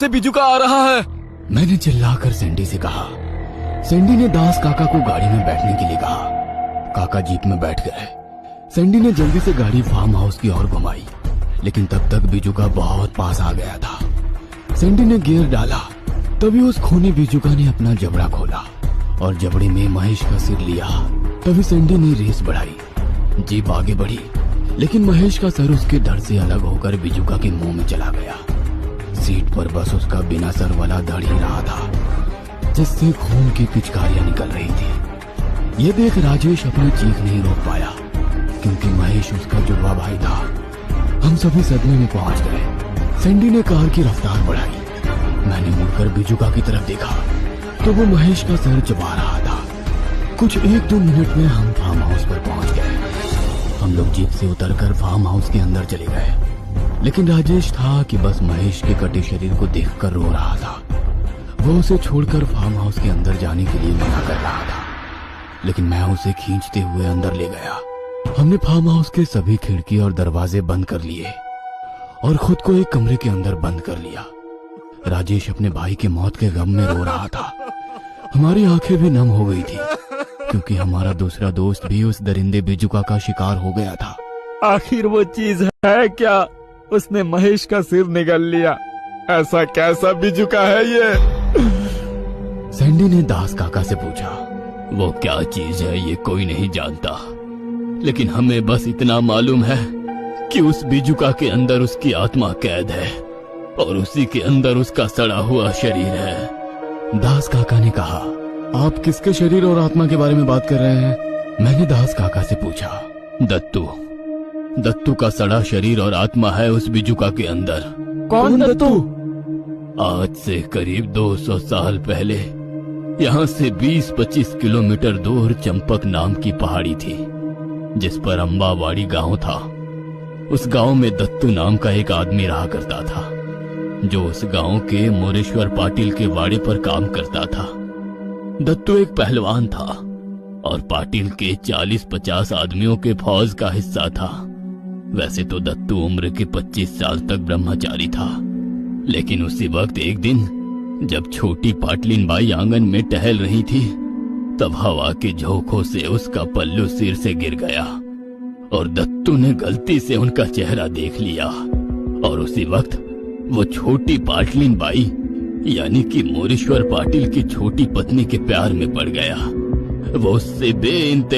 से बिजुका आ रहा है। मैंने चिल्लाकर सैंडी से कहा। सैंडी ने दास काका को गाड़ी में बैठने के लिए कहा। काका जीप में बैठ गए। सैंडी ने जल्दी से गाड़ी फार्म हाउस की ओर घुमाई, लेकिन तब तक बिजुका बहुत पास आ गया था। सैंडी ने गियर डाला, तभी उस खूनी बिजुका ने अपना जबड़ा खोला और जबड़े में महेश का सिर लिया। तभी सैंडी ने रेस बढ़ाई। जीप आगे बढ़ी, लेकिन महेश का सर उसके धड़ से अलग होकर बिजुका के मुंह में चला गया। सीट पर बस उसका बिना सर वाला धड़ ही रहा था, जिससे खून की पिचकारियां निकल रही थी। ये देख राजेश अपनी चीख नहीं रोक पाया, क्योंकि महेश उसका जुड़वा भाई था। हम सभी सदमे में पहुंच गए। सैंडी ने कार की रफ्तार बढ़ाई। मैंने मुड़कर बिजुका की तरफ देखा तो वो महेश का सर चबा रहा था। कुछ 1-2 मिनट में हम फार्म हाउस पर पहुंच गए। हम लोग जीप से उतरकर फार्म हाउस के अंदर चले गए, लेकिन राजेश था कि बस महेश के कटे शरीर को देखकर रो रहा था। वो उसे छोड़कर फार्म हाउस के अंदर जाने के लिए मना कर रहा था, लेकिन मैं उसे खींचते हुए अंदर ले गया। हमने फार्म हाउस के सभी खिड़की और दरवाजे बंद कर लिए और खुद को एक कमरे के अंदर बंद कर लिया। राजेश अपने भाई के मौत के गम में रो रहा था। हमारी आंखें भी नम हो गई थी, क्योंकि हमारा दूसरा दोस्त भी उस दरिंदे बिजुका का शिकार हो गया था। आखिर वो चीज है क्या? उसने महेश का सिर निगल लिया। ऐसा कैसा बिजुका है ये? सैंडी ने दास काका से पूछा। वो क्या चीज है ये कोई नहीं जानता, लेकिन हमें बस इतना मालूम है कि उस बिजुका के अंदर उसकी आत्मा कैद है और उसी के अंदर उसका सड़ा हुआ शरीर है। दास काका ने कहा। आप किसके शरीर और आत्मा के बारे में बात कर रहे हैं? मैंने दास काका से पूछा। दत्तू का सड़ा शरीर और आत्मा है उस बिजुका के अंदर। कौन दत्तू? आज से करीब 200 साल पहले यहाँ से 20-25 किलोमीटर दूर चंपक नाम की पहाड़ी थी, जिस पर अंबावाड़ी गांव था। उस गांव में दत्तू नाम का एक आदमी रहा करता था, जो उस गांव के मोरेश्वर पाटिल के वाड़े पर काम करता था। दत्तू एक पहलवान था और पाटिल के 40-50 आदमियों के फौज का हिस्सा था। वैसे तो दत्तू उम्र के 25 साल तक ब्रह्मचारी था, लेकिन उसी वक्त एक दिन जब छोटी पाटलिन बाई आंगन में टहल रही थी, तब हवा के झोंकों से उसका पल्लू सिर से गिर गया और दत्तू ने गलती से उनका चेहरा देख लिया। और उसी वक्त वो छोटी पाटलिन बाई यानी कि मोरेश्वर पाटिल की छोटी पत्नी के प्यार में पड़ गया। वो उससे बेइंतहा